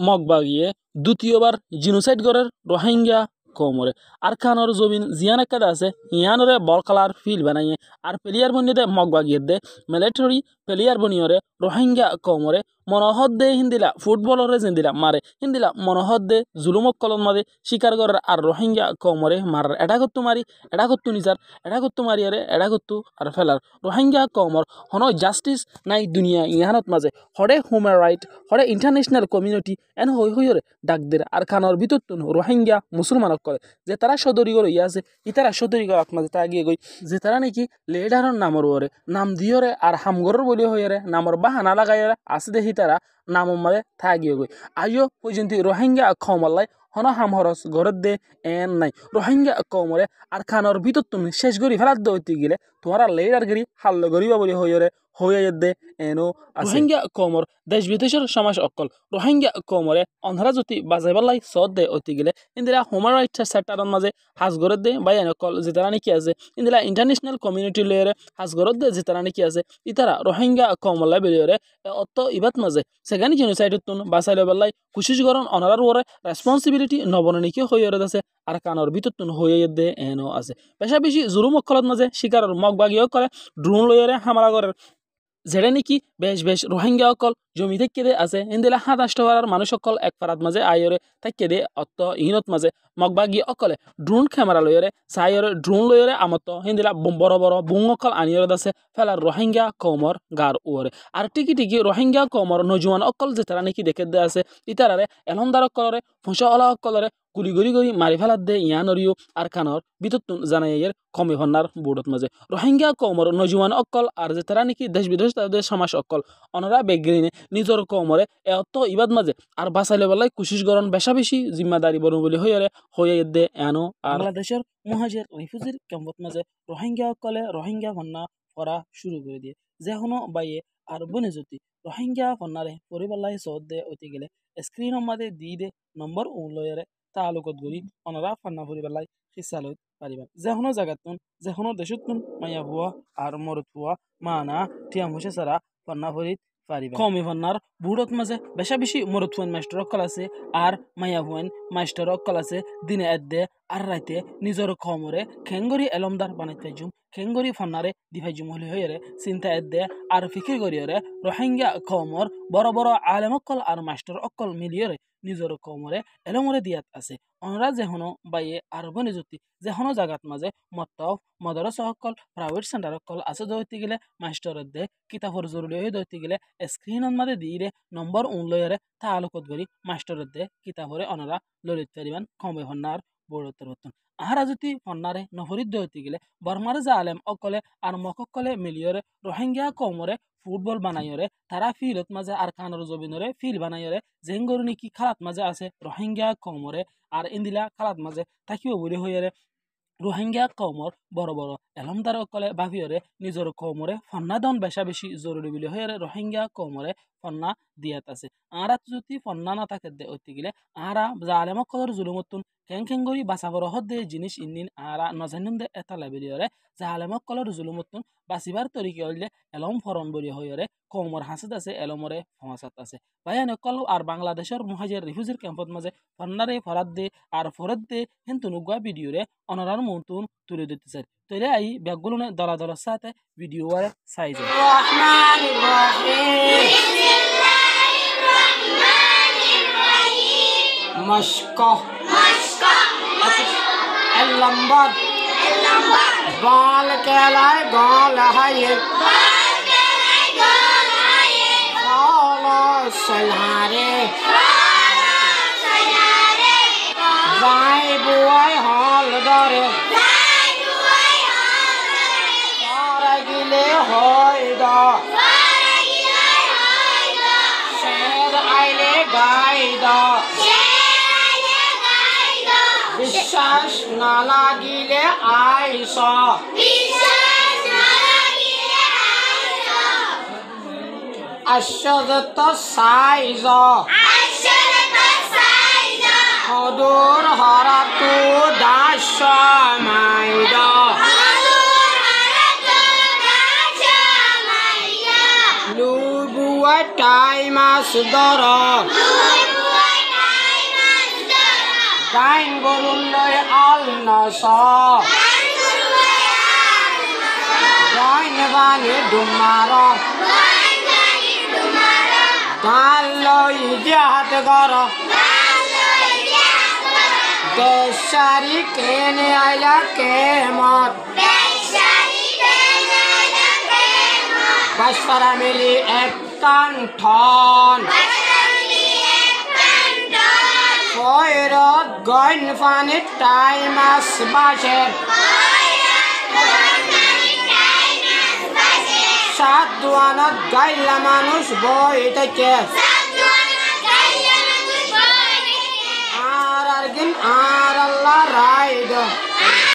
মগবাগিয়ে দ্বিতীয়বার জিনোসাইড গড়ের রোহিঙ্গা কমরে আর খানোর জমিন জিয়ান একাদা আছে ইয়ানরে বল খেলার ফিল বানাইয়ে আর প্লেয়ার বনিয়ে মগবাগিয়ে দে মিলিটারি প্লেয়ার বনিয়রে রোহিঙ্গা কমরে মনোহদ দে হিন্দিলা ফুটবলরে জিন্দিলা মারে হিন্দিলা মনোহদ দে জুলুমক কলম মারে শিকার গড়ের আর রোহিঙ্গা কমরে মারার এটা করতু মারি এটা করতু নিজার এটা করতু মারিয়ারে এটা করতু আর ফেলার রোহিঙ্গা কমর হন জাস্টিস নাই দুনিয়া ইহানত মাঝে হরে হিউম্যান রাইট হরে ইন্টারন্যাশনাল কমিউনিটি এন হই হইরে ডাকদের আর খানোর ভিতর রোহিঙ্গা মুসলমানক করে যে তারা সদরি করে আছে ইতারা সদরি করাক মাঝে তা গিয়ে গই যে তারা নাকি লেডারর নামর ওরে নাম দিয়রে আর হামগরর বলি হইরে নামর বাহানা লাগাইরে আছে দেখি তারা নামর মাঝে তা গিয়ে গই আইও পর্যন্ত রোহিঙ্গা খমল্লাই হন হাম হরস ঘরের দে এন নাই রোহিঙ্গা কমরে আর খানোর ভিতর তুমি শেষ করি ফেলার দইতে গেলে তোমারা লেডার গিরি হাল্ল গরিবা বলি হইরে হয়ে দে এনো রোহিঙ্গা কমর দেশ বিদেশের সমাজ অকল রোহিঙ্গা কমরে অন্ধারা যদি বাজাইবালাই সদ দে অতি গেলে ইন্দিরা হিউম্যান রাইটস সেক্টরের মাঝে হাজগরত দে বাই অকল যেতারা নাকি আছে ইন্দিরা ইন্টারন্যাশনাল কমিউনিটি লয়েরে হাজগরত দে যেতারা নাকি আছে ইতারা রোহিঙ্গা কমলাই বেরিয়রে অত ইবাত মাঝে সেখানে জেনোসাইড তুন বাসাইলে বেলাই কুশিস গরন অনারার ওরে রেসপন্সিবিলিটি নবননিকি হয়ে আছে আর কানোর ভিতর তুন হয়ে দে এনো আছে বেশা বেশি জুলুম অকলত মাঝে শিকারের মগ বাগিও করে ড্রোন লয়েরে হামলা করে যেটা নাকি বেশ বেশ রোহিঙ্গা অকল জমি থেকে দে আছে ইন্দিলা ২৭ পাড়ার মানুষ অকল এক পাড়াত মাঝে আইরে থাকে দে অত ইনত মাঝে মগবাগি অকলে ড্রোন ক্যামেরা লইরে চাইরে ড্রোন লইরে আমত হিন্দিলা বড় বড় বুং অকল আনিয়রে আছে ফেলার রোহিঙ্গা কমর গার ওরে আর টিকি টিকি রোহিঙ্গা কমর নজওয়ান অকল যে তারা নাকি দেখে দে আছে ইতারারে এলমদার অকলরে ফুঁসা অকলরে গুলি গড়ি গড়ি মারি ফেলার দে ইয়ানরিও আর খানর বিততুন জানাইয়ের কমে ভন্নার বোর্ডত মাঝে রোহিঙ্গা কমর নজওয়ান অকল আর যে তারা নাকি দেশ বিদেশ তাদের সমাজ অকল অনরা বেগরিনে নিজর কমরে এত ইবাদ মাঝে আর বাঁচাইলে বেলায় কুশিস গরণ বেশা বেশি জিম্মাদারি বনু বলি হয়ে দে এনো আর বাংলাদেশের মুহাজির রিফিউজির ক্যাম্পত মাঝে রোহিঙ্গা অকলে রোহিঙ্গা ভন্না করা শুরু করে দিয়ে যে হনো বাইয়ে আর বনে যদি রোহিঙ্গা ভন্নারে পরিবালাই সদ দে অতি গেলে স্ক্রিনের মাঝে দি দে নম্বর লয়েরে তালুকত গড়ি অনরা ফান্না পরিবালাই হিসালত পারিবা যে কোনো জায়গাতুন যে কোনো দেশতুন মাইয়া ভুয়া আর মরত ভুয়া মানা টিয়াম হোসে সারা ফান্না ভরিত পারিবা কমি ফান্নার বুড়ত মাঝে বেশা বেশি মরত ফুয়ান মাস্টার অকল আছে আর মাইয়া ভুয়ান মাস্টার অকল আছে দিনে এদ্দে আর রাইতে নিজর খমরে খেঙ্গরি এলমদার বানাইতে জুম খেঙ্গরি ফান্নারে দিভাইজুম হলে হইরে চিন্তা এদ্দে আর ফিকির করিয়রে রোহিঙ্গা খমর বড় বড় আলেম অকল আর মাস্টার অকল মিলিয়রে নিজর কমরে এলমরে দিয়াত আছে অনরা যেহনো বাইয়ে আর বনিযুক্তি যেহনো জাগাত মাঝে মতফ মদরসা সকল প্রাইভেট সেন্টার সকল আছে দইতে গেলে মাস্টারের দে কিতাবর জরুরি হয়ে দইতে গেলে স্ক্রিনের মাঝে দিয়ে নম্বর লয়েরে তা আলোকত করি মাস্টারের দে কিতাবরে অনরা ললিত পারিবান কমে হন্নার বড়তর হতন আহারা যদি হন্নারে নফরিদ দইতে গেলে বর্মারে যা আলেম অকলে আর মককলে মিলিয়রে রোহিঙ্গা কমরে ফুটবল বানাইরে তারা ফিলত মাঝে আর কানর জবিনরে ফিল বানাইরে জেঙ্গরু নাকি খালাত মাঝে আছে রোহিঙ্গা কমরে আর ইন্দিলা খালাত মাঝে থাকিও বলে হইরে রোহিঙ্গা কমর বড় বড় এলমদার অকলে ভাবিয়রে নিজর কমরে ফন্না দন বেশা বেশি জরুরি বলে হইরে রোহিঙ্গা কমরে ফন্না দিয়াত আছে আরা যদি ফন্না না থাকে দে অতি গেলে আরা জালেম কলর জুলুমতুন খেঙ্গরি বাঁচাবর হদ্দে জিনিস ইন্দিন আরা নজানিন দে এটা লাবিলিয়রে জালেম কলর জুলুমতুন বাঁচিবার তরিকে হইলে এলম ফরন বলি হইরে কমর হাসিদ আছে এলমরে ফমাসাত আছে ভাইয়া নকল আর বাংলাদেশের মুহাজির রিফিউজির ক্যাম্পত মাঝে ফন্নারে ফরাদ দে আর ফরদ দে কিন্তু নুগুয়া ভিডিওরে অনরার মতুন তুলে দিতে চাই তৈরি আই ব্যাগগুলো দলা দলার সাথে ভিডিও সাইজ مشقة اللمبر قال كلاي قال هاي خلاص الهاري زاي بواي حال داره فارگیله هایدا شیر آیله گایدا বিশ্বাস না লাগিলে আইসা আশদত সাইজ হদুর হরাতু দাস মাইদা লুবুয়া টাইমাস দর গাইন গরুল লই আল নস গাইন বানি ডুমার গান লই জাহাত গর দেশারি কেনে আইলা কেমত বাসপাড়া মিলি এক কান্ঠন ফয়রত গইন ফানি টাইম আসবাসের সাত দুয়ানত গাইলা মানুষ বইতেছে আর আল্লাহ রাইদ